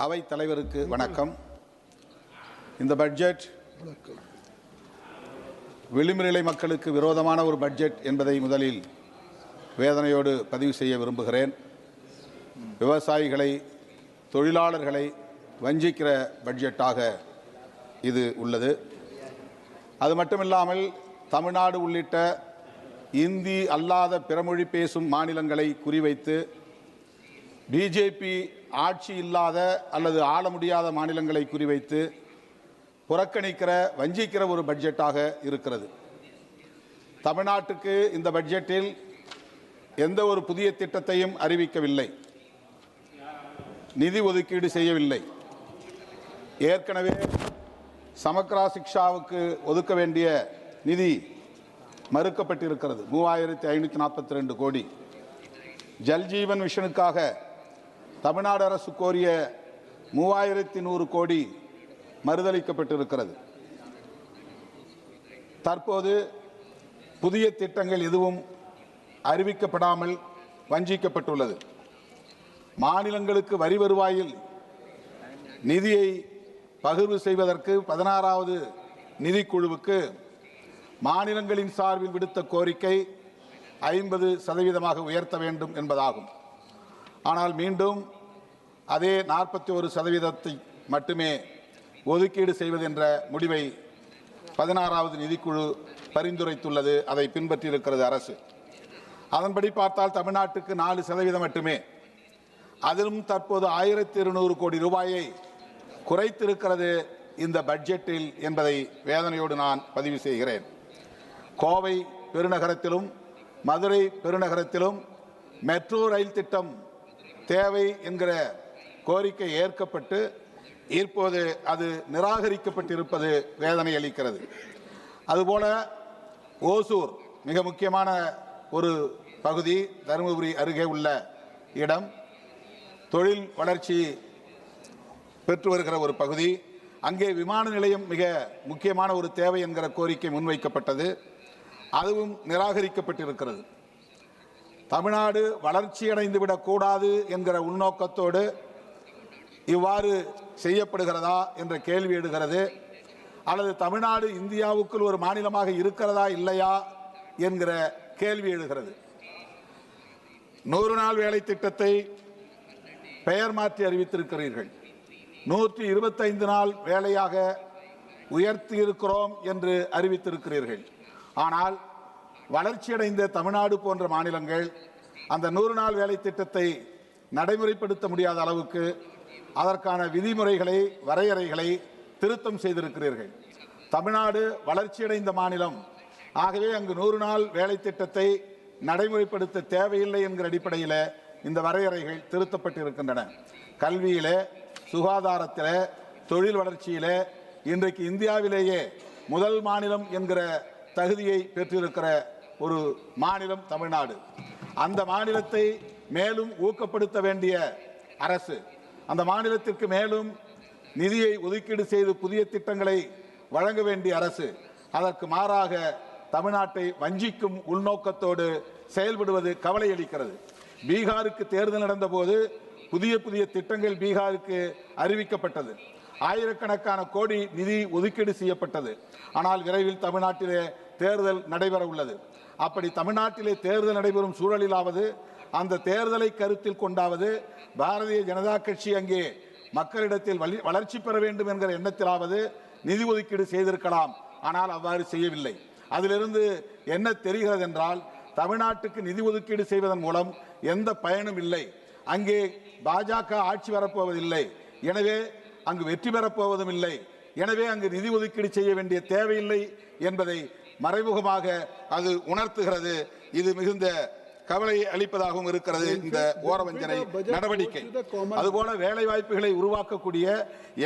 அவை தலைவருக்கு வணக்கம். இந்த பட்ஜெட் விளிம்புநிலை மக்களுக்கு விரோதமான ஒரு பட்ஜெட் என்பதை முதலில் வேதனையோடு பதிவு செய்ய விரும்புகிறேன். விவசாயிகளை, தொழிலாளர்களை வஞ்சிக்கிற பட்ஜெட்டாக இது உள்ளது. அது மட்டுமில்லாமல் தமிழ்நாடு உள்ளிட்ட இந்தி அல்லாத பிறமொழி பேசும் மாநிலங்களை குறிவைத்து பிஜேபி ஆட்சி இல்லாத அல்லது ஆள முடியாத மாநிலங்களை குறிவைத்து புறக்கணிக்கிற, வஞ்சிக்கிற ஒரு பட்ஜெட்டாக இருக்கிறது. தமிழ்நாட்டுக்கு இந்த பட்ஜெட்டில் எந்த ஒரு புதிய திட்டத்தையும் அறிவிக்கவில்லை, நிதி ஒதுக்கீடு செய்யவில்லை. ஏற்கனவே சமக்ரா சிக்ஷாவுக்கு ஒதுக்க வேண்டிய நிதி மறுக்கப்பட்டிருக்கிறது, 3542 கோடி. ஜல்ஜீவன் மிஷனுக்காக தமிழ்நாடு அரசு கோரிய 3100 கோடி மறுதளிக்கப்பட்டிருக்கிறது. தற்போது புதிய திட்டங்கள் எதுவும் அறிவிக்கப்படாமல் வஞ்சிக்கப்பட்டுள்ளது. மாநிலங்களுக்கு வரி வருவாயில் நிதியை பகிர்வு செய்வதற்கு 16வது நிதிக்குழுவுக்கு மாநிலங்களின் சார்பில் விடுத்த கோரிக்கை 50% உயர்த்த வேண்டும் என்பதாகும். ஆனால் மீண்டும் அதே 41% மட்டுமே ஒதுக்கீடு செய்வது என்ற முடிவை 16வது நிதிக்குழு பரிந்துரைத்துள்ளது. அதை பின்பற்றியிருக்கிறது அரசு. அதன்படி பார்த்தால் தமிழ்நாட்டுக்கு 4% மட்டுமே. அதிலும் தற்போது 1200 கோடி ரூபாயை குறைத்திருக்கிறது இந்த பட்ஜெட்டில் என்பதை வேதனையோடு நான் பதிவு செய்கிறேன். கோவை பெருநகரத்திலும் மதுரை பெருநகரத்திலும் மெட்ரோ ரயில் திட்டம் தேவை என்கிற கோரிக்கை ஏற்கப்பட்டு இப்போது அது நிராகரிக்கப்பட்டிருப்பது வேதனை அளிக்கிறது. அதுபோல ஓசூர் மிக முக்கியமான ஒரு பகுதி, தருமபுரி அருகே உள்ள இடம், தொழில் வளர்ச்சி பெற்று வருகிற ஒரு பகுதி. அங்கே விமான நிலையம் மிக முக்கியமான ஒரு தேவை என்கிற கோரிக்கை முன்வைக்கப்பட்டது, அதுவும் நிராகரிக்கப்பட்டிருக்கிறது. தமிழ்நாடு வளர்ச்சியடைந்து விடக்கூடாது என்கிற உள்நோக்கத்தோடு இவ்வாறு செய்யப்படுகிறதா என்ற கேள்வி எழுகிறது. அல்லது தமிழ்நாடு இந்தியாவுக்குள் ஒரு மாநிலமாக இருக்கிறதா இல்லையா என்கிற கேள்வி எழுகிறது. 100 நாள் வேலை திட்டத்தை பெயர் மாற்றி அறிவித்திருக்கிறீர்கள். 125 நாள் வேலையாக உயர்த்தி இருக்கிறோம் என்று அறிவித்திருக்கிறீர்கள். ஆனால் வளர்ச்சியடைந்த தமிழ்நாடு போன்ற மாநிலங்கள் அந்த 100 நாள் வேலை திட்டத்தை நடைமுறைப்படுத்த முடியாத அளவுக்கு அதற்கான விதிமுறைகளை, வரையறைகளை திருத்தம் செய்திருக்கிறீர்கள். தமிழ்நாடு வளர்ச்சியடைந்த மாநிலம், ஆகவே அங்கு 100 நாள் வேலை திட்டத்தை நடைமுறைப்படுத்த தேவையில்லை என்கிற அடிப்படையில் இந்த வரையறைகள் திருத்தப்பட்டிருக்கின்றன. கல்வியிலே, சுகாதாரத்திலே, தொழில் வளர்ச்சியிலே இன்றைக்கு இந்தியாவிலேயே முதல் மாநிலம் என்கிற தகுதியை பெற்றிருக்கிற ஒரு மாநிலம் தமிழ்நாடு. அந்த மாநிலத்தை மேலும் ஊக்கப்படுத்த வேண்டிய அரசு, அந்த மாநிலத்திற்கு மேலும் நிதியை ஒதுக்கீடு செய்து புதிய திட்டங்களை வழங்க வேண்டிய அரசு அதற்கு மாறாக தமிழ்நாட்டை வஞ்சிக்கும் உள்நோக்கத்தோடு செயல்படுவது கவலை அளிக்கிறது. பீகாருக்கு தேர்தல் நடந்தபோது புதிய புதிய திட்டங்கள் பீகாருக்கு அறிவிக்கப்பட்டது. ஆயிரக்கணக்கான கோடி நிதி ஒதுக்கீடு செய்யப்பட்டது. ஆனால் விரைவில் தமிழ்நாட்டிலே தேர்தல் நடைபெற உள்ளது. அப்படி தமிழ்நாட்டிலே தேர்தல் நடைபெறும் சூழலிலாவது, அந்த தேர்தலை கருத்தில் கொண்டாவது பாரதிய ஜனதா கட்சி அங்கே மக்களிடத்தில் வளர்ச்சி பெற வேண்டும் என்கிற எண்ணத்திலாவது நிதி ஒதுக்கீடு செய்திருக்கலாம். ஆனால் அவ்வாறு செய்யவில்லை. அதிலிருந்து என்ன தெரிகிறது என்றால், தமிழ்நாட்டுக்கு நிதி ஒதுக்கீடு செய்வதன் மூலம் எந்த பயனும் இல்லை. அங்கே பாஜக ஆட்சி வரப்போவதில்லை, எனவே அங்கு வெற்றி பெறப்போவதும் இல்லை, எனவே அங்கு நிதி ஒதுக்கீடு செய்ய வேண்டிய தேவையில்லை என்பதை மறைமுகமாக அது உணர்த்துகிறது. இது மிகுந்த கவலை அளிப்பதாகவும் இருக்கிறது இந்த ஓரவஞ்சனை நடவடிக்கை. அதுபோல வேலை வாய்ப்புகளை உருவாக்கக்கூடிய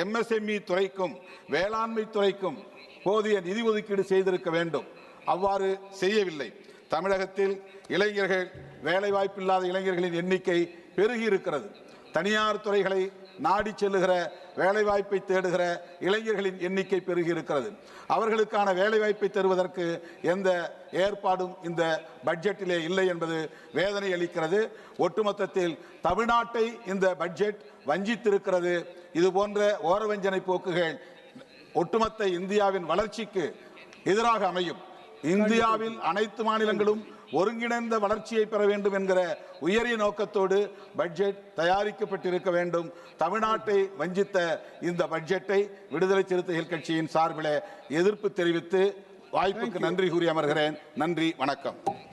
MSME துறைக்கும் வேளாண்மை துறைக்கும் போதிய நிதி ஒதுக்கீடு செய்திருக்க வேண்டும். அவ்வாறு செய்யவில்லை. தமிழகத்தில் இளைஞர்கள், வேலை வாய்ப்பில்லாத இளைஞர்களின் எண்ணிக்கை பெருகி இருக்கிறது. தனியார் துறைகளை நாடி செல்லுகிற வேலைவாய்ப்பை தேடுகிற இளைஞர்களின் எண்ணிக்கை பெருகி இருக்கிறது. அவர்களுக்கான வேலைவாய்ப்பை தருவதற்கு எந்த ஏற்பாடும் இந்த பட்ஜெட்டிலே இல்லை என்பது வேதனை அளிக்கிறது. ஒட்டுமொத்தத்தில் தமிழ்நாட்டை இந்த பட்ஜெட் வஞ்சித்திருக்கிறது. இது போன்ற ஓரவஞ்சனை போக்குகள் ஒட்டுமொத்த இந்தியாவின் வளர்ச்சிக்கு எதிராக அமையும். இந்தியாவில் அனைத்து மாநிலங்களும் ஒருங்கிணைந்த வளர்ச்சியை பெற வேண்டும் என்கிற உயரிய நோக்கத்தோடு பட்ஜெட் தயாரிக்கப்பட்டிருக்க வேண்டும். தமிழ்நாட்டை வஞ்சித்த இந்த பட்ஜெட்டை விடுதலை சிறுத்தைகள் கட்சியின் சார்பில் எதிர்ப்பு தெரிவித்து வாய்ப்புக்கு நன்றி கூறி அமர்கிறேன். நன்றி, வணக்கம்.